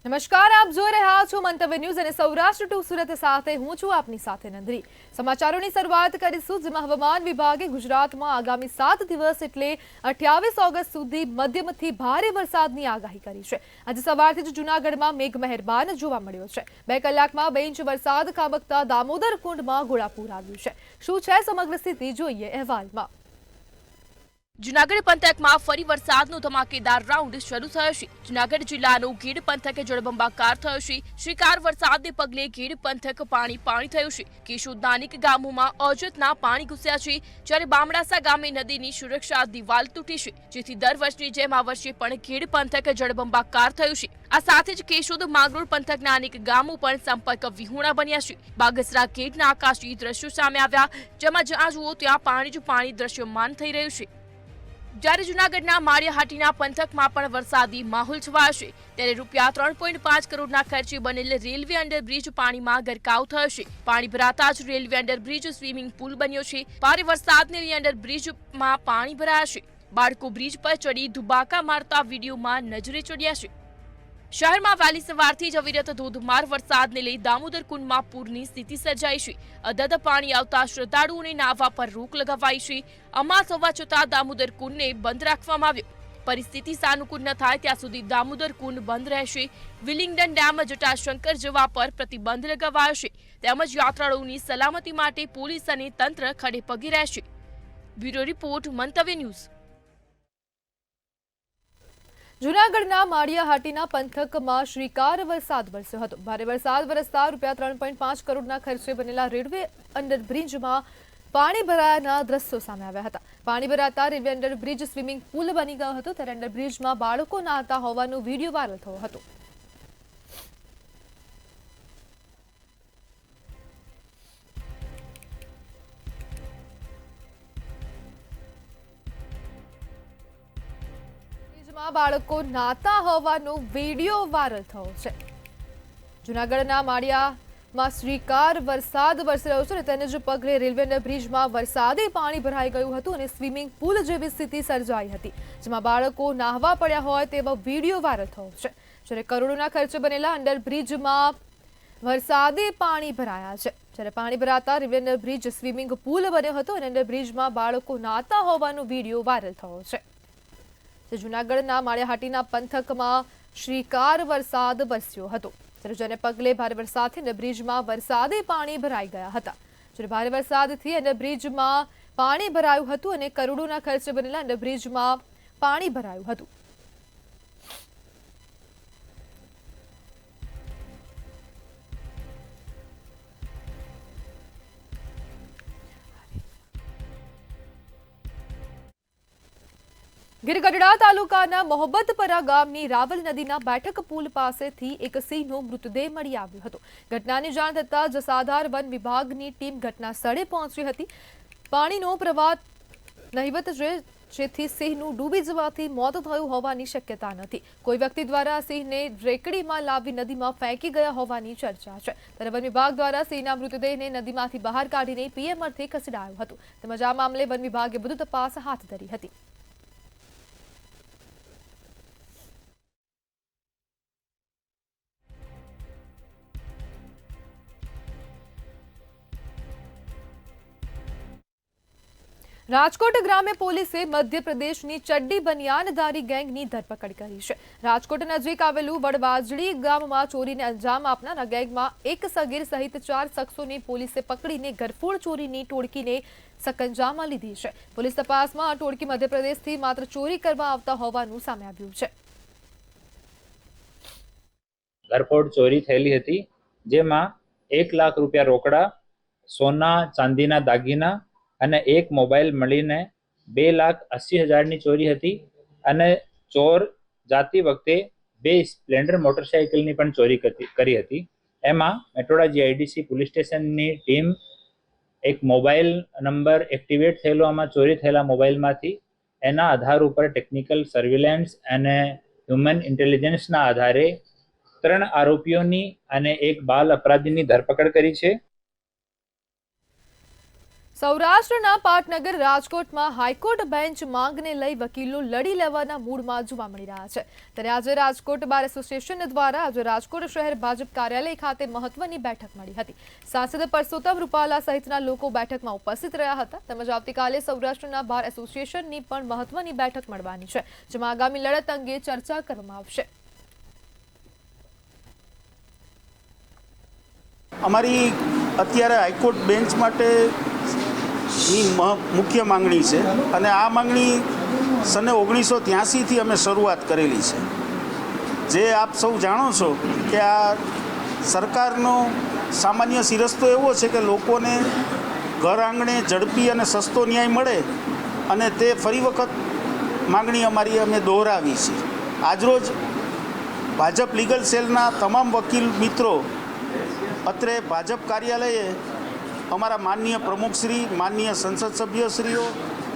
નમસ્કાર, આપ જોઈ રહ્યા છો મંતવ્ય ન્યૂઝ અને સૌરાષ્ટ્ર ટુ સુરત સાથે હું છું આપની સાથે નંદરી। સમાચારોની શરૂઆત કરીશું, જેમાં હવામાન વિભાગે ગુજરાતમાં આગામી 7 દિવસ એટલે 28 ઓગસ્ટ સુધી મધ્યમથી ભારે વરસાદની આગાહી કરી છે। આજે સવારથી જ જૂનાગઢમાં મેઘમહેરબાન જોવા મળ્યો છે। 2 કલાકમાં 2 ઇંચ વરસાદ ખાબકતા દામોદર કુંડમાં ઘોડાપૂર આવ્યું છે। શું છે સમગ્ર સ્થિતિ, જોઈએ અહેવાલમાં। જૂનાગઢ પંથકમાં ફરી વરસાદનો ધમાકેદાર રાઉન્ડ શરૂ થયો છે। જૂનાગઢ જિલ્લાનો ગીડ પંથક જળબંબાકાર થયો છે। શ્રીકાર વરસાદને પગલે ગીડ પંથક પાણી થયું છે। કેશોદના અનેક ગામોમાં અજતના પાણી ઘૂસ્યા છે, જ્યારે બામણાસા ગામે નદીની સુરક્ષા દિવાલ તૂટી છે, જેથી દર વર્ષની જેમ આ વર્ષે પણ ગીડ પંથક જળબંબાકાર થયું છે। આ સાથે જ કેશોદ માંગરોળ પંથકના અનેક ગામો પણ સંપર્ક વિહોણા બન્યા છે। બાગસરા ગેટના આકાશી દ્રશ્યો સામે આવ્યા, જેમાં જ્યાં જુઓ ત્યાં પાણી જ પાણી દ્રશ્યમાન થઈ રહ્યું છે। જ્યારે જૂનાગઢના માળિયાહાટીના પંથકમાં પણ વરસાદી માહોલ છવાયો છે, ત્યારે રૂપિયા 3.5 કરોડના ખર્ચે બનેલ રેલવે અંડરબ્રિજ પાણીમાં ગરકાવ થયો છે। પાણી ભરાતા જ રેલવે અંડરબ્રિજ સ્વિમિંગ પુલ બન્યો છે। ભારે વરસાદને લઈ અંડરબ્રિજમાં પાણી ભરાયા છે। બાળકો બ્રિજ પર ચડી ધુબાકા મારતા વિડીયોમાં નજરે ચડ્યા છે। શહેરમાં વહેલી સવારથી જ અવિરત ધોધમાર વરસાદને લઈ દામોદર કુંડમાં પૂરની સ્થિતિ સર્જાઈ છે। અધધ પાણી આવતા શ્રદ્ધાળુઓને નાહવા પર રોક લગાવાઈ છે। અમાસ હોવા છતાં દામોદર કુંડને બંધ રાખવામાં આવ્યો। પરિસ્થિતિ સાનુકૂળ ન થાય ત્યાં સુધી દામોદર કુંડ બંધ રહેશે। વિલિંગડન ડેમ, જટાશંકર જવા પર પ્રતિબંધ લગાવાયો છે, તેમજ યાત્રાળુઓની સલામતી માટે પોલીસ અને તંત્ર ખડે પગે રહેશે। બ્યુરો રિપોર્ટ, મંતવ્ય ન્યૂઝ। જૂનાગઢના માળિયાહાટીના પંથકમાં શ્રીકાર વરસાદ વરસ્યો હતો। ભારે વરસાદ વરસતા રૂપિયા 3.5 કરોડના ખર્ચે બનેલા રેલવે અંડરબ્રિજમાં પાણી ભરાયાના દ્રશ્યો સામે આવ્યા હતા। પાણી ભરાતા રેલવે અંડરબ્રિજ સ્વિમિંગ પુલ બની ગયો હતો, ત્યારે અંડરબ્રિજમાં બાળકો નહાતા હોવાનો વિડીયો વાયરલ થયો હતો। બાળકો નાતા હોવાનો વિડીયો વાયરલ થયો છે। જૂનાગઢના માળિયામાં શ્રીકાર વરસાદ વરસી રહ્યો છે, તેને જ પગલે રેલવે બ્રિજમાં વરસાદી પાણી ભરાઈ ગયું હતું અને સ્વિમિંગ પુલ જેવી સ્થિતિ સર્જાઈ હતી, જેમાં બાળકો નાહવા પડ્યા હોય તેવો વિડીયો વાયરલ થયો છે। જ્યારે કરોડોના ખર્ચે બનેલા અંડરબ્રિજમાં વરસાદી પાણી ભરાયા છે। જ્યારે પાણી ભરાતા રેલવે બ્રિજ સ્વિમિંગ પુલ બન્યો હતો અને અંડરબ્રિજમાં બાળકો નાતા હોવાનો વિડીયો વાયરલ થયો છે। જૂનાગઢના માળિયાહાટીના પંથકમાં શ્રીકાર વરસાદ વરસ્યો હતો, જેને પગલે ભારે વરસાદથી બ્રિજમાં વરસાદી પાણી ભરાઈ ગયા હતા। જ્યારે ભારે વરસાદથી બ્રિજમાં પાણી ભરાયું હતું અને કરોડોના ખર્ચે બનેલા બ્રિજમાં પાણી ભરાયું હતું। ગીર ગઢડા તાલુકાના મોહબ્બતપરા ગામની રાવલ નદીના બેઠક પુલ પાસેથી એક સિંહનો મૃતદેહ મળી આવ્યો હતો। ઘટનાની જાણ થતાં જસાધાર વન વિભાગની ટીમ ઘટના સ્થળે પહોંચી હતી। પાણીનો પ્રવાહ નહિવત છે, જેથી સિંહનું ડૂબી જવાથી મોત થયું હોવાની શક્યતા નથી। કોઈ વ્યક્તિ દ્વારા સિંહને રેકડીમાં લાવી નદીમાં ફેંકી ગયા હોવાની ચર્ચા છે। ત્યારે વન વિભાગ દ્વારા સિંહના મૃતદેહને નદીમાંથી બહાર કાઢીને પીએમ અર્થે ખસેડાયો હતો, તેમજ આ મામલે વન વિભાગે વધુ તપાસ હાથ ધરી હતી। રાજકોટ ગ્રામ્ય પોલીસે મધ્યપ્રદેશની ચડ્ડી બનિયાનધારી ગેંગની ધરપકડ કરી છે। રાજકોટ નજીક આવેલું વડવાજડી ગામમાં ચોરીને અંજામ આપનાર આ ગેંગમાં એક સગીર સહિત 4 શખ્સોને પોલીસે પકડીને ઘરફોડ ચોરીની ટોળકીને સકંજામાં લીધી છે। પોલીસ તપાસમાં આ ટોળકી મધ્યપ્રદેશથી માત્ર ચોરી કરવા આવતા હોવાનું સામે આવ્યું છે। ઘરફોડ ચોરી થયેલી હતી, જેમાં 1 લાખ રૂપિયા રોકડા, સોના ચાંદીના દાગીના અને એક મોબાઈલ મળીને 2,80,000ની ચોરી હતી। અને ચોર જાતી વખતે 2 સ્પ્લેન્ડર મોટરસાઇકલની પણ ચોરી કરી હતી। એમાં મેટોડા જીઆઈડીસી પોલીસ સ્ટેશનની ટીમ એક મોબાઈલ નંબર એક્ટિવેટ થયેલો, આમાં ચોરી થયેલા મોબાઈલમાંથી એના આધાર ઉપર ટેકનિકલ સર્વેલન્સ અને હ્યુમન ઇન્ટેલિજન્સના આધારે 3 આરોપીઓની અને એક બાલ અપરાધીની ધરપકડ કરી છે। સૌરાષ્ટ્રના પાટનગર રાજકોટમાં હાઈકોર્ટ બેન્ચ માંગને લઈ વકીલો લડી લેવાના મૂડમાં જોવા મળી રહ્યા છે। ત્યારે આજે રાજકોટ બાર એસોસિએશન દ્વારા આજે રાજકોટ શહેર ભાજપ કાર્યાલય ખાતે મહત્વની બેઠક મળી હતી। સાંસદ પરસોત્તમ રૂપાલા સહિતના લોકો બેઠકમાં ઉપસ્થિત રહ્યા હતા। તેમજ આવતીકાલે સૌરાષ્ટ્રના બાર એસોસિએશનની પણ મહત્વની બેઠક મળવાની છે, જેમાં આગામી લડત અંગે ચર્ચા કરવામાં આવશે। અમારી અત્યારે હાઈકોર્ટ બેન્ચ માટે મુખ્ય માંગણી છે અને આ માંગણી સને 1983થી અમે શરૂઆત કરેલી છે। જે આપ સૌ જાણો છો કે આ સરકારનો સામાન્ય સિરસ્તો એવો છે કે લોકોને ઘર આંગણે ઝડપી અને સસ્તો ન્યાય મળે, અને તે ફરી વખત માંગણી અમારી અમે દોહરાવી છે। આજરોજ ભાજપ લીગલ સેલના તમામ વકીલ મિત્રો અત્રે ભાજપ કાર્યાલયે અમારા માનનીય પ્રમુખશ્રી, માનનીય સંસદ સભ્યશ્રીઓ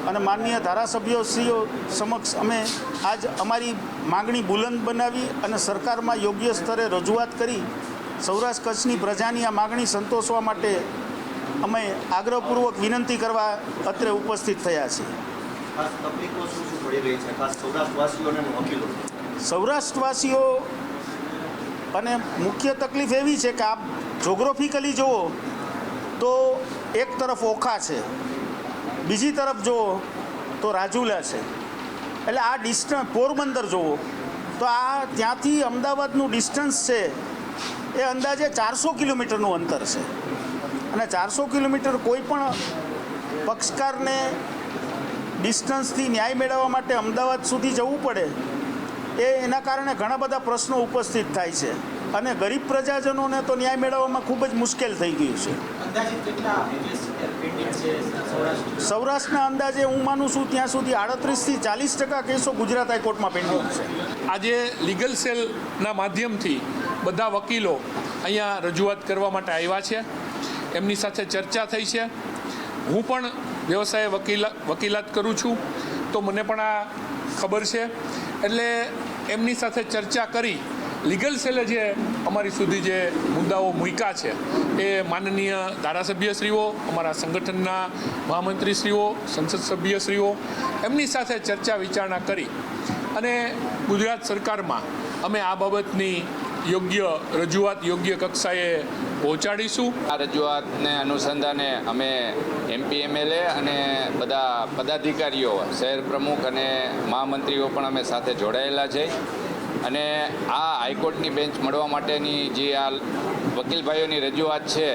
અને માનનીય ધારાસભ્યશ્રીઓ સમક્ષ અમે આજ અમારી માંગણી બુલંદ બનાવી અને સરકારમાં યોગ્ય સ્તરે રજૂઆત કરી સૌરાષ્ટ્ર કચ્છની પ્રજાની આ માંગણી સંતોષવા માટે અમે આગ્રહપૂર્વક વિનંતી કરવા અત્રે ઉપસ્થિત થયા છીએ। ખાસ તકલીફો શું પડી રહી છે, ખાસ સૌરાષ્ટ્રવાસીઓને અને વકીલો? સૌરાષ્ટ્રવાસીઓ અને મુખ્ય તકલીફ એવી છે કે આપ જોગ્રાફિકલી જુઓ તો એક તરફ ઓખા છે, બીજી તરફ જુઓ તો રાજુલા છે। એટલે આ ડિસ્ટન્સ પોરબંદર જુઓ તો આ ત્યાંથી અમદાવાદનું ડિસ્ટન્સ છે એ અંદાજે 400 કિલોમીટરનું અંતર છે, અને 400 કિલોમીટર કોઈ પણ પક્ષકારને ડિસ્ટન્સથી ન્યાય મેળવવા માટે અમદાવાદ સુધી જવું પડે, એના કારણે ઘણા બધા પ્રશ્નો ઉપસ્થિત થાય છે અને ગરીબ પ્રજાજનોને તો ન્યાય મેળવવામાં ખૂબ જ મુશ્કેલ થઈ ગયું છે। સૌરાષ્ટ્રના અંદાજે હું માનું છું ત્યાં સુધી 38થી 40% કેસો ગુજરાત હાઈકોર્ટમાં પેન્ડિંગ છે। આજે લીગલ સેલના માધ્યમથી બધા વકીલો અહીંયા રજૂઆત કરવા માટે આવ્યા છે, એમની સાથે ચર્ચા થઈ છે। હું પણ વ્યવસાય વકીલાત કરું છું, તો મને પણ આ ખબર છે, એટલે એમની સાથે ચર્ચા કરી લીગલ સેલે જે અમારી સુધી જે મુદ્દાઓ મૂક્યા છે એ માનનીય ધારાસભ્યશ્રીઓ, અમારા સંગઠનના મહામંત્રીશ્રીઓ, સંસદ સભ્યશ્રીઓ એમની સાથે ચર્ચા વિચારણા કરી અને ગુજરાત સરકારમાં અમે આ બાબતની યોગ્ય રજૂઆત યોગ્ય કક્ષાએ પહોંચાડીશું। આ રજૂઆતને અનુસંધાને અમે MP MLA અને બધા પદાધિકારીઓ, શહેર પ્રમુખ અને મહામંત્રીઓ પણ અમે સાથે જોડાયેલા છે, અને આ હાઈકોર્ટની બેન્ચ મળવા માટેની જે આ વકીલ ભાઈઓની રજૂઆત છે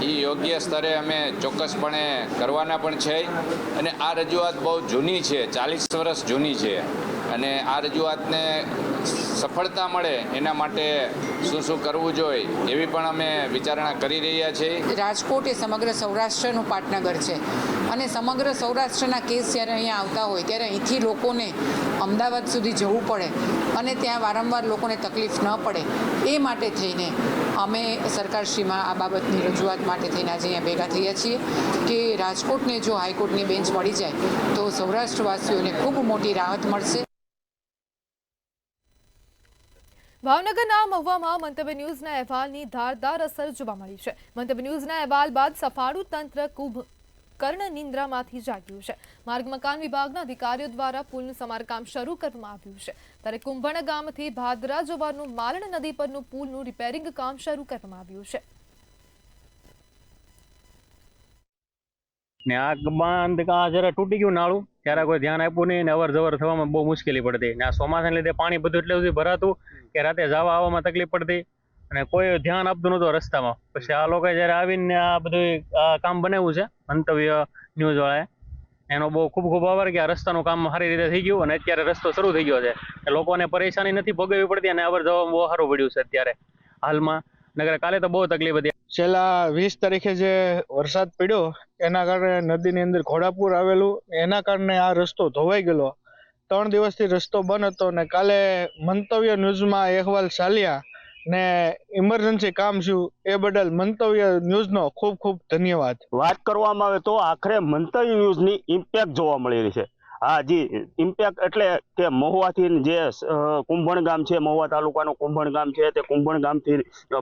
એ યોગ્ય સ્તરે અમે ચોક્કસપણે કરવાના પણ છે, અને આ રજૂઆત બહુ જૂની છે, 40 વર્ષ જૂની છે, અને આ રજૂઆતને સફળતા મળે એના માટે શું કરવું જોઈએ એવી પણ અમે વિચારણા કરી રહ્યા છીએ। રાજકોટ એ સમગ્ર સૌરાષ્ટ્રનું પાટનગર છે, અને સમગ્ર સૌરાષ્ટ્રના કેસ જ્યારે અહીંયા આવતા હોય ત્યારે અહીંથી લોકોને અમદાવાદ સુધી જવું પડે અને ત્યાં વારંવાર લોકોને તકલીફ ન પડે એ માટે થઈને અમે સરકારશ્રીમાં આ બાબતની રજૂઆત માટે થઈને આજે અહીંયા ભેગા થયા છીએ કે રાજકોટને જો હાઈકોર્ટની બેન્ચ મળી જાય તો સૌરાષ્ટ્રવાસીઓને ખૂબ મોટી રાહત મળશે। ભાવનગરના મહુવામાં મંતવ્ય ન્યૂઝના અહેવાલની ધારદાર અસર જોવા મળી છે। મંતવ્ય ન્યૂઝના અહેવાલ બાદ સફાળું તંત્ર કર્ણ નિંદ્રામાંથી જાગ્યું છે। માર્ગ મકાન વિભાગના અધિકારીઓ દ્વારા પુલનું સમારકામ શરૂ કરવામાં આવ્યું છે, ત્યારે કુંભણ ગામથી ભાદરા જવાનું માલણ નદી પરનું પુલનું રિપેરિંગ કામ શરૂ કરવામાં આવ્યું છે। ને આ બાંધ જરા તૂટી ગયું નાળું, ત્યારે કોઈ ધ્યાન આપ્યું નહીં ને અવર જવર થવામાં બહુ મુશ્કેલી પડતી, ને આ ચોમાસાને લીધે પાણી બધું એટલે સુધી ભરાતું કે રાતે જવા આવવામાં તકલીફ પડતી અને કોઈ ધ્યાન આપતું નહોતું રસ્તામાં। પછી આ લોકોએ જ્યારે આવીને આ બધું કામ બનાવ્યું છે મંતવ્ય ન્યૂઝ વાળાએ, એનો બહુ ખૂબ આભાર કે આ રસ્તાનું કામ સારી રીતે થઈ ગયું અને અત્યારે રસ્તો શરૂ થઈ ગયો છે, લોકોને પરેશાની નથી ભોગવવી પડતી અને અવર જવામાં બહુ સારું પડ્યું છે અત્યારે હાલમાં, નગર કાલે તો બહુ તકલીફ હતી। છેલ્લા 20 તારીખે જે વરસાદ પડ્યો એના કારણે નદીની અંદર ઘોડાપુર આવેલું, એના કારણે આ રસ્તો ધોવાઈ ગયેલો। 3 દિવસથી રસ્તો બંધ હતો ને કાલે મંતવ્ય ન્યૂઝમાં અહેવાલ ચાલ્યા ને ઇમરજન્સી કામ છું એ બદલ મંતવ્ય ન્યૂઝનો ખૂબ ધન્યવાદ। વાત કરવામાં આવે તો આખરે મંતવ્ય ન્યૂઝની ઇમ્પેક્ટ જોવા મળી રહી છે। હા જી, ઇમ્પેક્ટ એટલે કે મહુવાથી જે કુંભણ ગામ છે, મહુવા તાલુકાનું કુંભણ ગામ છે, તે કુંભણ ગામથી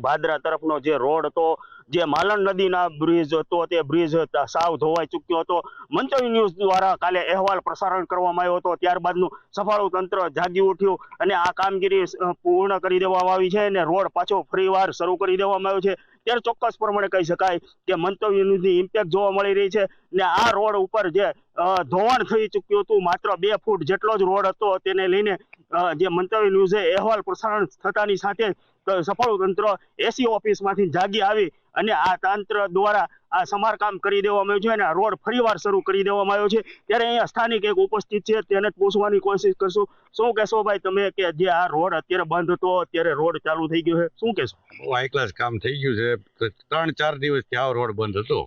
ભાદરા તરફનો જે રોડ હતો, જે માલણ નદીના બ્રિજ હતો, તે બ્રિજ સાવ ધોવાઈ ચૂક્યો હતો. મંતવ્ય ન્યૂઝ દ્વારા કાલે અહેવાલ પ્રસારણ કરવામાં આવ્યો હતો. ત્યારબાદનું સફાળું તંત્ર જાગી ઉઠ્યું અને આ કામગીરી પૂર્ણ કરી દેવામાં આવી છે અને રોડ પાછો ફરીવાર શરૂ કરી દેવામાં આવ્યો છે. ત્યારે ચોક્કસ પ્રમાણે કહી શકાય કે મંતવ્ય ન્યૂઝની ઇમ્પેક્ટ જોવા મળી રહી છે. ને આ રોડ ઉપર જે ધોવાણ થઈ ચૂક્યું હતું, માત્ર 2 ફૂટ જેટલો જ રોડ હતો, તેને લઈને જે મંતવ્ય ન્યૂઝે અહેવાલ પ્રસારણ થતાની સાથે સફળ તંત્ર એસી ઓફિસમાંથી જાગી આવી અને આ તંત્ર દ્વારા આ સમારકામ કરી દેવામાં આવ્યું છે અને આ રોડ ફરીવાર શરૂ કરી દેવામાં આવ્યો છે. ત્યારે અહીંયા સ્થાનિક એક ઉપસ્થિત છે, તેને પૂછવાની કોશિશ કરશું. શું કહેશો ભાઈ તમે કે જે આ રોડ અત્યારે બંધ હતો, અત્યારે રોડ ચાલુ થઈ ગયો છે, શું કહેશો? હાઈ ક્લાસ કામ થઈ ગયું છે. 3-4 દિવસથી આ રોડ બંધ હતો,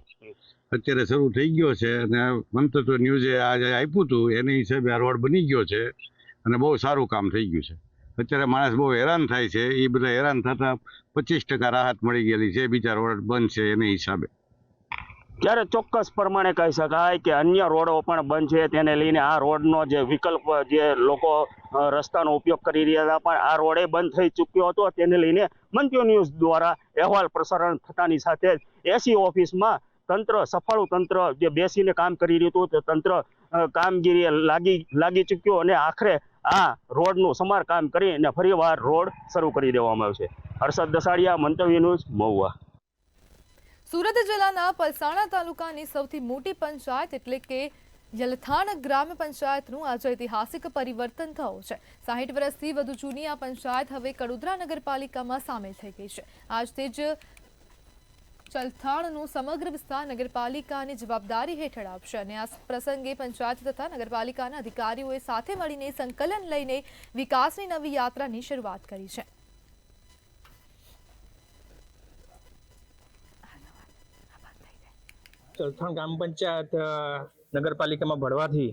અત્યારે શરૂ થઈ ગયો છે અને મંતવ્ય ન્યૂઝે આજે આપ્યું હતું એની હિસાબે આ રોડ બની ગયો છે અને બહુ સારું કામ થઈ ગયું છે. અત્યારે માણસ બહુ હેરાન થાય છે, એ બધા હેરાન થતા 25% રાહત મળી ગયેલી છે. બીજા રોડ બંધ છે એના હિસાબે. ત્યારે ચોક્કસ પ્રમાણે કહી શકાય કે અન્ય રોડો પણ બંધ છે, તેને લઈને આ રોડનો જે વિકલ્પ જે લોકો રસ્તાનો ઉપયોગ કરી રહ્યા હતા, પણ આ રોડે બંધ થઈ ચૂક્યો હતો. તેને લઈને મંતવ્ય ન્યૂઝ દ્વારા અહેવાલ પ્રસારણ થતાની સાથે એસી ઓફિસમાં તંત્ર, સફાળું તંત્ર જે બેસીને કામ કરી રહ્યું હતું, તે તંત્ર કામગીરી લાગી ચૂક્યો અને આખરે આ રોડનું સમારકામ કરીને ફરીવાર રોડ શરૂ કરી દેવામાં આવ્યો છે. હર્ષદ દસાડિયા, મંતવ્ય ન્યૂઝ, મહુવા. સુરત જિલ્લાના પલસાણા તાલુકાની સૌથી મોટી પંચાયત એટલે કે યલથાણ ગ્રામ પંચાયતનું આજે ઐતિહાસિક પરિવર્તન થયું છે. 60 વર્ષથી વધુ જૂની આ પંચાયત હવે કડોદરા નગરપાલિકામાં સામેલ થઈ ગઈ છે. આજથી જ ચલથાણનું સમગ્ર વિસ્તાર નગરપાલિકાની જવાબદારી હેઠળ આવશે અને આ પ્રસંગે પંચાયત તથા નગરપાલિકાના અધિકારીઓએ સાથે મળીને સંકલન લઈને વિકાસની નવી યાત્રાની શરૂઆત કરી છે. ચલથાણ ગ્રામ પંચાયત નગરપાલિકામાં ભળવાથી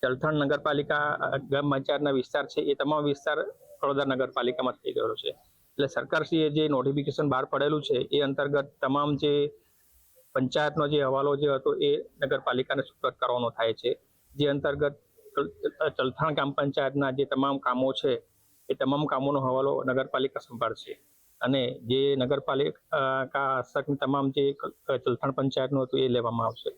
ચલથાણ નગરપાલિકા ગ્રામ પંચાયતના વિસ્તાર છે એ તમામ વિસ્તાર કડોદરા નગરપાલિકામાં થઈ ગયો છે. એટલે સરકારશ્રીએ જે નોટિફિકેશન બહાર પડેલું છે એ અંતર્ગત તમામ જે પંચાયતનો જે હવાલો જે હતો એ નગરપાલિકાને સુપ્રત કરવાનો થાય છે. જે અંતર્ગત ચલથાણ ગ્રામ પંચાયતના જે તમામ કામો છે એ તમામ કામોનો હવાલો નગરપાલિકા સંભાળશે અને જે નગરપાલિકા હસ્તકની તમામ જે ચલથાણ પંચાયતનું હતું એ લેવામાં આવશે.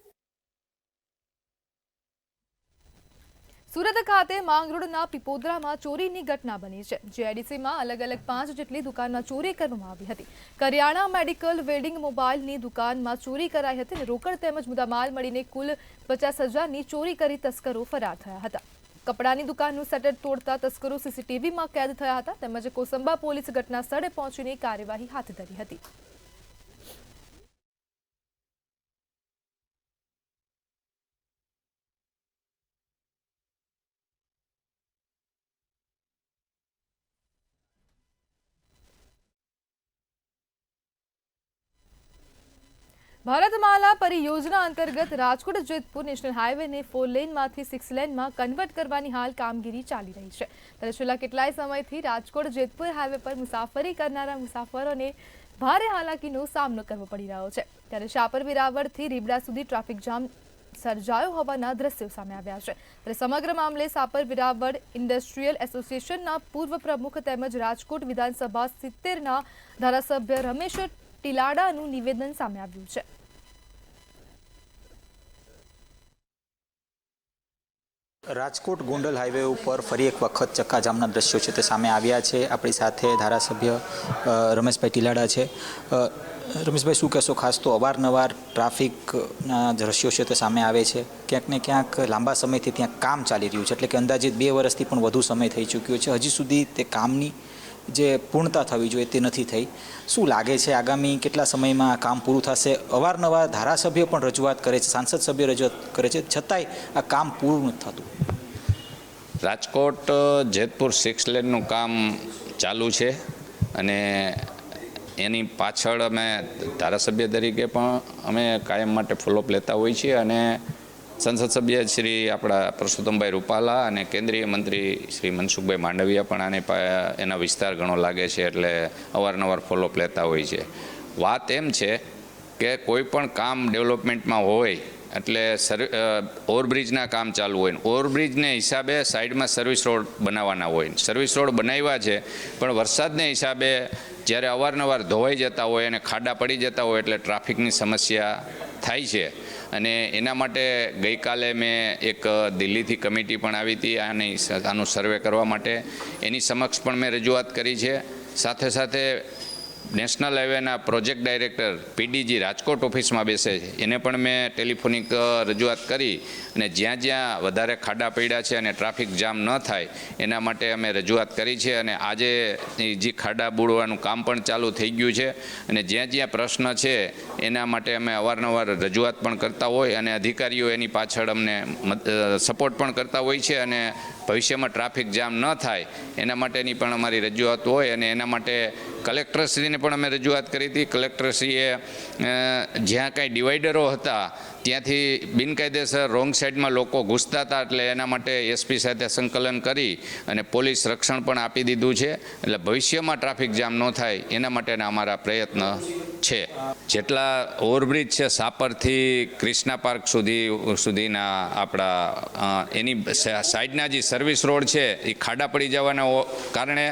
સુરત ખાતે માંગરોળના પીપોદરામાં ચોરીની ઘટના બની છે. જીઆઈડીસીમાં અલગ અલગ 5 જેટલી દુકાનમાં ચોરી કરવામાં આવી હતી. કરિયાણા, મેડિકલ, વેલ્ડિંગ, મોબાઈલની દુકાનમાં ચોરી કરાઈ હતી અને રોકડ તેમજ મુદ્દામાલ મળીને કુલ 50,000ની ચોરી કરી તસ્કરો ફરાર થયા હતા. કપડાની દુકાનનું શટર તોડતા તસ્કરો સીસીટીવીમાં કેદ થયા હતા તેમજ કોસંબા પોલીસ ઘટના સ્થળે પહોંચીને કાર્યવાહી હાથ ધરી હતી. ભારતમાલા પરિયોજના અંતર્ગત રાજકોટ જેતપુર નેશનલ હાઈવેને 4 લેનમાંથી 6 લેનમાં કન્વર્ટ કરવાની હાલ કામગીરી ચાલી રહી છે. ત્યારે છેલ્લા કેટલાય સમયથી રાજકોટ જેતપુર હાઈવે પર મુસાફરી કરનારા મુસાફરોને ભારે હાલાકીનો સામનો કરવો પડી રહ્યો છે. ત્યારે શાપર વેરાવળથી રીબડા સુધી ટ્રાફિક જામ સર્જાયો હોવાના દ્રશ્યો સામે આવ્યા છે. ત્યારે સમગ્ર મામલે શાપર વેરાવળ ઇન્ડસ્ટ્રીયલ એસોસિએશનના પૂર્વ પ્રમુખ તેમજ રાજકોટ વિધાનસભા 70ના ધારાસભ્ય રમેશ ટીલાડાનું નિવેદન સામે આવ્યું છે. રાજકોટ ગોંડલ હાઈવે ઉપર ફરી એક વખત ચક્કાજામના દ્રશ્યો છે તે સામે આવ્યા છે. આપણી સાથે ધારાસભ્ય રમેશભાઈ ટીલાડા છે. રમેશભાઈ, શું કહેશો? ખાસ તો અવારનવાર ટ્રાફિકના દ્રશ્યો છે તે સામે આવે છે. ક્યાંક ને ક્યાંક લાંબા સમયથી ત્યાં કામ ચાલી રહ્યું છે, એટલે કે અંદાજિત 2 વર્ષથી પણ વધુ સમય થઈ ચૂક્યો છે. હજી સુધી તે કામની જે પૂર્ણતા થવી જોઈએ તે નથી થઈ. શું લાગે છે આગામી કેટલા સમયમાં આ કામ પૂરું થશે? અવારનવાર ધારાસભ્ય પણ રજૂઆત કરે છે, સાંસદ સભ્ય રજૂઆત કરે છે, છતાંય આ કામ પૂરું નથી થતું. રાજકોટ જેતપુર 6 લેનનું કામ ચાલુ છે અને એની પાછળ અમે ધારાસભ્ય તરીકે પણ અમે કાયમ માટે ફોલોઅપ લેતા હોઈએ છીએ અને સંસદ સભ્ય શ્રી આપણા પરસોત્તમભાઈ રૂપાલા અને કેન્દ્રીય મંત્રી શ્રી મનસુખભાઈ માંડવિયા પણ એના વિસ્તાર ઘણો લાગે છે એટલે અવારનવાર ફોલોઅપ લેતા હોય છે. વાત એમ છે કે કોઈ પણ કામ ડેવલપમેન્ટમાં હોય એટલે ઓવરબ્રિજના કામ ચાલુ હોય ને ઓવરબ્રિજને હિસાબે સાઈડમાં સર્વિસ રોડ બનાવવાના હોય. સર્વિસ રોડ બનાવ્યા છે પણ વરસાદને હિસાબે જ્યારે અવારનવાર ધોવાઈ જતા હોય અને ખાડા પડી જતા હોય એટલે ટ્રાફિકની સમસ્યા થાય છે. અને એના માટે ગઈકાલે મેં એક દિલ્હીથી કમિટી પણ આવી હતી આનું સર્વે કરવા માટે. એની સમક્ષ પણ મેં રજૂઆત કરી છે. સાથે સાથે નેશનલ હાઈવેના પ્રોજેક્ટ ડાયરેક્ટર પીડીજી રાજકોટ ઓફિસમાં બેસે છે એને પણ મેં ટેલિફોનિક રજૂઆત કરી અને જ્યાં જ્યાં વધારે ખાડા પડ્યા છે અને ટ્રાફિક જામ ન થાય એના માટે અમે રજૂઆત કરી છે. અને આજે જે ખાડા બુડવાનું કામ પણ ચાલુ થઈ ગયું છે અને જ્યાં જ્યાં પ્રશ્ન છે એના માટે અમે અવારનવાર રજૂઆત પણ કરતા હોય અને અધિકારીઓ એની પાછળ અમને સપોર્ટ પણ કરતા હોય છે. અને ભવિષ્યમાં ટ્રાફિક જામ ન થાય એના માટેની પણ અમારી રજૂઆત હોય. અને એના માટે કલેક્ટરશ્રીને પણ અમે રજૂઆત કરી હતી. કલેક્ટરશ્રીએ જ્યાં કાંઈ ડિવાઈડરો હતા ત્યાંથી બિનકાયદેસર રોંગ સાઈડમાં લોકો ઘૂસતા હતા એટલે એના માટે એસપી સાથે સંકલન કરી અને પોલીસ રક્ષણ પણ આપી દીધું છે. એટલે ભવિષ્યમાં ટ્રાફિક જામ ન થાય એના માટેના અમારા પ્રયત્ન છે. જેટલા ઓવરબ્રિજ છે સાપરથી ક્રિષ્ના પાર્ક સુધીના આપણા એની સાઈડના જે સર્વિસ રોડ છે એ ખાડા પડી જવાના કારણે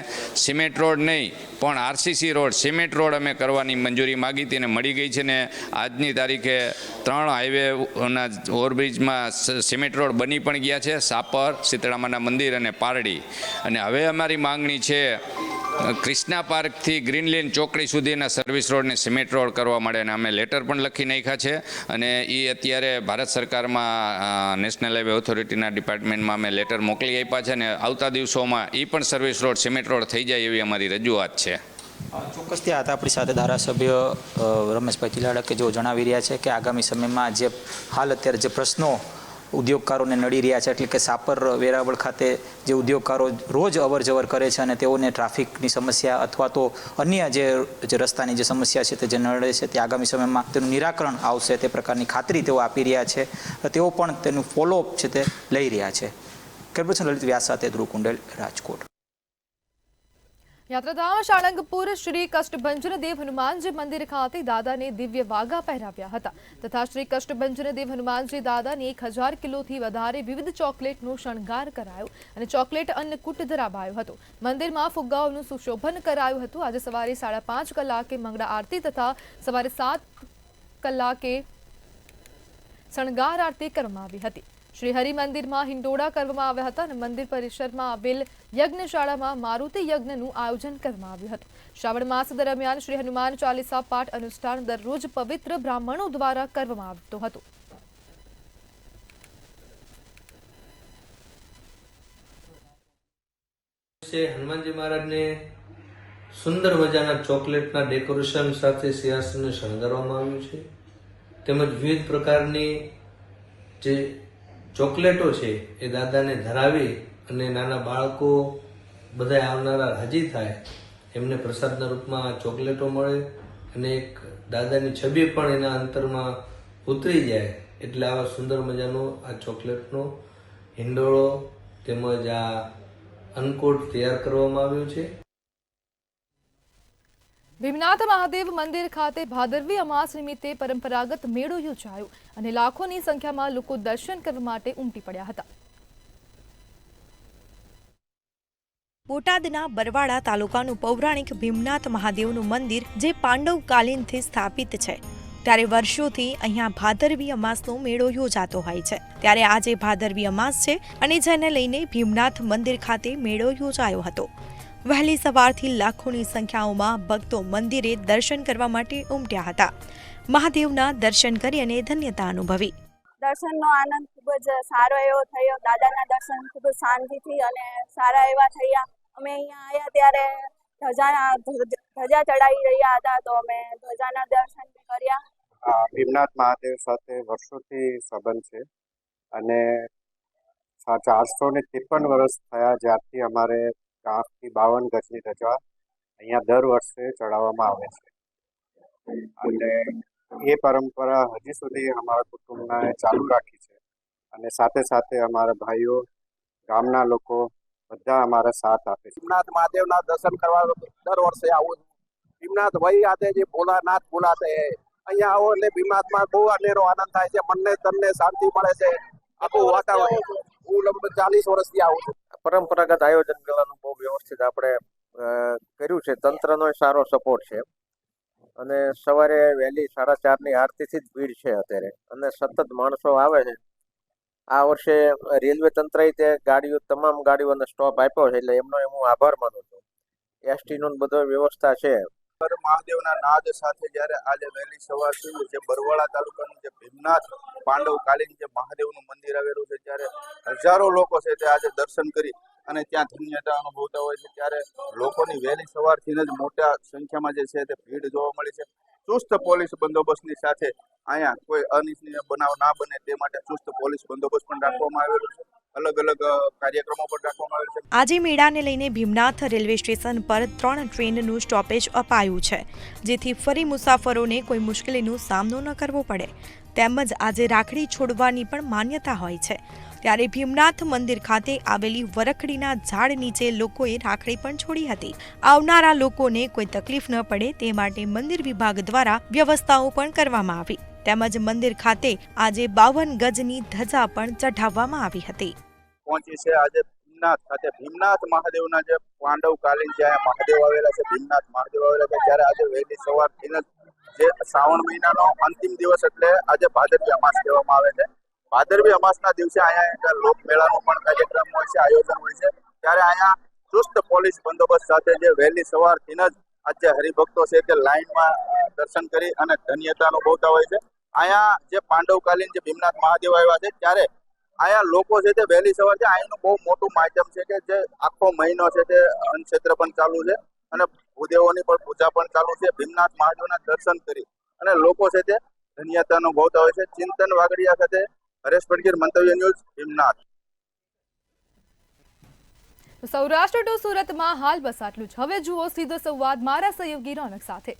સિમેન્ટ રોડ નહીં પણ આરસીસી રોડ સિમેન્ટ રોડ અમે કરવાની મંજૂરી માગી હતી અને મળી ગઈ છે. ને આજની તારીખે 3 હાઈવેના ઓવરબ્રિજમાં સિમેન્ટ રોડ બની પણ ગયા છે, સાપર, શીતળામાના મંદિર અને પારડી. અને હવે અમારી માંગણી છે ક્રિષ્ના પાર્કથી ગ્રીનલેન્ડ ચોકડી સુધીના સર્વિસ રોડને સિમેન્ટ રોડ કરવા માટે. અને અમે લેટર પણ લખી નાખ્યા છે અને એ અત્યારે ભારત સરકારમાં નેશનલ હાઈવે ઓથોરિટીના ડિપાર્ટમેન્ટમાં અમે લેટર મોકલી આપ્યા છે અને આવતા દિવસોમાં એ પણ સર્વિસ રોડ સિમેન્ટ રોડ થઈ જાય એવી અમારી રજૂઆત છે. ચોક્કસ ત્યાં હતા આપણી સાથે ધારાસભ્ય રમેશભાઈ ટીલાડા કે જેઓ જણાવી રહ્યા છે કે આગામી સમયમાં જે હાલ અત્યારે જે પ્રશ્નો ઉદ્યોગકારોને નડી રહ્યા છે એટલે કે સાપર વેરાવળ ખાતે જે ઉદ્યોગકારો રોજ અવર જવર કરે છે અને તેઓને ટ્રાફિકની સમસ્યા અથવા તો અન્ય જે રસ્તાની જે સમસ્યા છે તે જે નડે છે તે આગામી સમયમાં તેનું નિરાકરણ આવશે તે પ્રકારની ખાતરી તેઓ આપી રહ્યા છે. તેઓ પણ તેનું ફોલોઅપ છે તે લઈ રહ્યા છે. કેમેરાપર્સન લલિત વ્યાસ સાથે ધ્રુવ કુંડેલ, રાજકોટ. યાત્રાધામ સાળંગપુર શ્રી કષ્ટભંજન દેવ હનુમાનજી મંદિર ખાતે દાદાને દિવ્ય વાઘા પહેરાવ્યા હતા તથા શ્રી કષ્ટભંજન દેવ હનુમાનજી દાદાને 1000 કિલોથી વધારે વિવિધ ચોકલેટનો શણગાર કરાયો અને ચોકલેટ અન્નકૂટ ધરાવાયો હતો. મંદિરમાં ફુગ્ગાઓનું સુશોભન કરાયું હતું. આજે સવારે 5:30 કલાકે મંગળા આરતી તથા સવારે 7 કલાકે શણગાર આરતી કરવામાં આવી હતી. શ્રી હરિ મંદિરમાં હિંડોળા કરવામાં આવ્યા હતા અને મંદિર પરિસરમાં આવેલ યજ્ઞશાળામાં મારુતિ યજ્ઞનું આયોજન કરવામાં આવ્યું હતું. શ્રાવણ માસ દરમિયાન શ્રી હનુમાન ચાલીસા પાઠ અનુષ્ઠાન દરરોજ પવિત્ર બ્રાહ્મણો દ્વારા કરવામાં આવતો હતો. હનુમાનજી મહારાજને સુંદર મજાના ચોકલેટના ડેકોરેશન સાથે સિંહાસનને શણગારવામાં આવ્યું છે. તેમજ વિવિધ પ્રકારની જે ચોકલેટો છે એ દાદાને ધરાવી અને નાના બાળકો બધા આવનારા હાજી થાય એમને પ્રસાદના રૂપમાં ચોકલેટો મળે અને એક દાદાની છબી પણ એના અંતરમાં ઉતરી જાય એટલે આવા સુંદર મજાનો આ ચોકલેટનો હિંડોળો તેમજ આ અન્નકૂટ તૈયાર કરવામાં આવ્યો છે. ભીમનાથ મહાદેવ મંદિર ખાતે ભાદરવી અમાસ નિમિત્તે પરંપરાગત મેળો યોજાયો અને લાખોની સંખ્યામાં લોકો દર્શન કરવા માટે ઉમટી પડ્યા હતા. બોટાદના બરવાડા તાલુકાનું પૌરાણિક ભીમનાથ મહાદેવનું મંદિર જે પાંડવ કાલીનથી સ્થાપિત છે ત્યારે વર્ષોથી અહીંયા ભાદરવી અમાસનો મેળો યોજાતો હોય છે. ત્યારે આજે ભાદરવી અમાસ છે અને જેને લઈને ભીમનાથ મંદિર ખાતે મેળો યોજાયો હતો. વહેલી સવારથી લાખોની સંખ્યાઓમાં ભક્તો મંદિરે દર્શન કરવા માટે ઉમટ્યા હતા. મહાદેવના દર્શન કરી અને ધન્યતા અનુભવી. દર્શનનો આનંદ ખૂબ જ સારો એવો થયો. દાદાના દર્શન ખૂબ જ શાંતિથી અને સારા એવા થયા. અમે અહીંયા આવ્યા ત્યારે ધજા ચડાવી રહ્યા હતા તો અમે ધજાના દર્શન કર્યા. ભીમનાથ મહાદેવ સાથે વર્ષોથી સંબંધ છે અને 453 વર્ષ થયા જ્યારથી અમારે 52 ગજની ધજા અહીંયા દર વર્ષે ચડાવવામાં આવે છે અને એ પરંપરા હજી સુધી અમારા કુટુંબના ચાલુ રાખી છે અને સાથે સાથે અમારા ભાઈઓ, ગામના લોકો બધા અમારા સાથ આપે છે. ભીમનાથ મહાદેવના દર્શન કરવા દર વર્ષે આવું છું. ભીમનાથ વહી આતે જે ભોલાનાથ ભોલાતે અહીંયા આવો એટલે ભીમનાથમાં બહુ અનેરો આનંદ થાય છે, મનને તનને શાંતિ મળે છે. આખું વાતાવરણ હું લગભગ 40 વર્ષથી આવું છું. પરંપરાગત આયોજન મેળાનું બહુ વ્યવસ્થિત આપણે કર્યું છે. તંત્રનો સારો સપોર્ટ છે અને સવારે વહેલી 4:30ની આરતીથી જ ભીડ છે અત્યારે અને સતત માણસો આવે છે. આ વર્ષે રેલવે તંત્રએ તે ગાડીઓ તમામ ગાડીઓને સ્ટોપ આપ્યો છે એટલે એમનો હું આભાર માનું છું. એસટીનો બધો વ્યવસ્થા છે. મહાદેવના નાદ સાથે જ્યારે આજે વહેલી સવારથી જે બરવાળા તાલુકાનું જે ભીમનાથ પાંડવ કાલીન જે મહાદેવનું મંદિર આવેલું છે ત્યારે હજારો લોકો છે તે આજે દર્શન કરી અને ત્યાં ધન્યતા અનુભવતા હોય છે. ત્યારે લોકોની વહેલી સવારથી જ મોટા સંખ્યામાં જે છે તે ભીડ જોવા મળી છે. ચુસ્ત પોલીસ બંદોબસ્તની સાથે અહીંયા કોઈ અનિચ્છનીય બનાવ ના બને તે માટે ચુસ્ત પોલીસ બંદોબસ્ત પણ રાખવામાં આવેલો છે. અલગ અલગ કાર્યક્રમો પણ રાખવામાં આવેલ છે. આજે મેળાને લઈને ભીમનાથ રેલવે સ્ટેશન પર 3 ટ્રેનનું સ્ટોપેજ અપાયું છે, જેથી ફરી મુસાફરોને કોઈ મુશ્કેલીનો સામનો ન કરવો પડે. તેમજ આજે રાખડી છોડવાની પણ માન્યતા હોય છે. ત્યારે ભીમનાથ મંદિર ખાતે આવેલી વરખડીના ઝાડ નીચે લોકોએ રાખડી પણ છોડી હતી. આવનારા લોકોને કોઈ તકલીફ ન પડે તે માટે મંદિર વિભાગ દ્વારા વ્યવસ્થાઓ પણ કરવામાં આવી. તેમજ મંદિર ખાતે આજે 52 ગજની ધજા પણ ચઢાવવામાં આવી હતી. પહોંચી છે આજે ભીમનાથ ખાતે ભીમનાથ મહાદેવના જે પાંડવ કાલીન જે મહાદેવ આવેલા છે, ભીમનાથ મહાદેવ આવેલા છે. ત્યારે આજે વહેલી સવારથી જે શ્રાવણ મહિનાનો અંતિમ દિવસ એટલે આજે ભાદરવી અમાસ કહેવામાં આવે છે. ભાદરવી અમાસના દિવસે અહીંયા લોકમેળાનો પણ કાર્યક્રમ હોય છે, આયોજન હોય છે. ત્યારે અહીંયા ચુસ્ત પોલીસ બંદોબસ્ત સાથે જે વહેલી સવારથી જ આજે હરિભક્તો છે તે લાઈનમાં દર્શન કરી અને ધન્યતા અનુભવતા હોય છે. અહીંયા જે પાંડવકાલીન જે ભીમનાથ મહાદેવ આવ્યા છે ત્યારે અહીંયા લોકો છે તે વહેલી સવારથી અહીંનું બહુ મોટું માધ્યમ છે કે જે આખો મહિનો છે તે અન્નક્ષેત્ર પણ ચાલુ છે અને ભૂદેવોની પણ પૂજા પણ ચાલુ છે. ભીમનાથ મહાદેવના દર્શન કરી અને લોકો છે તે ધન્યતા અનુભવતા હોય છે. ચિંતન વાગડિયા સાથે હરેશ પટગીર, મંતવ્ય ન્યૂઝ, ભીમનાથ. સૌરાષ્ટ્ર ટુ સુરતમાં હાલ બસ આટલું જ. હવે જુઓ સીધો સંવાદ મારા સહયોગી રોનક સાથે.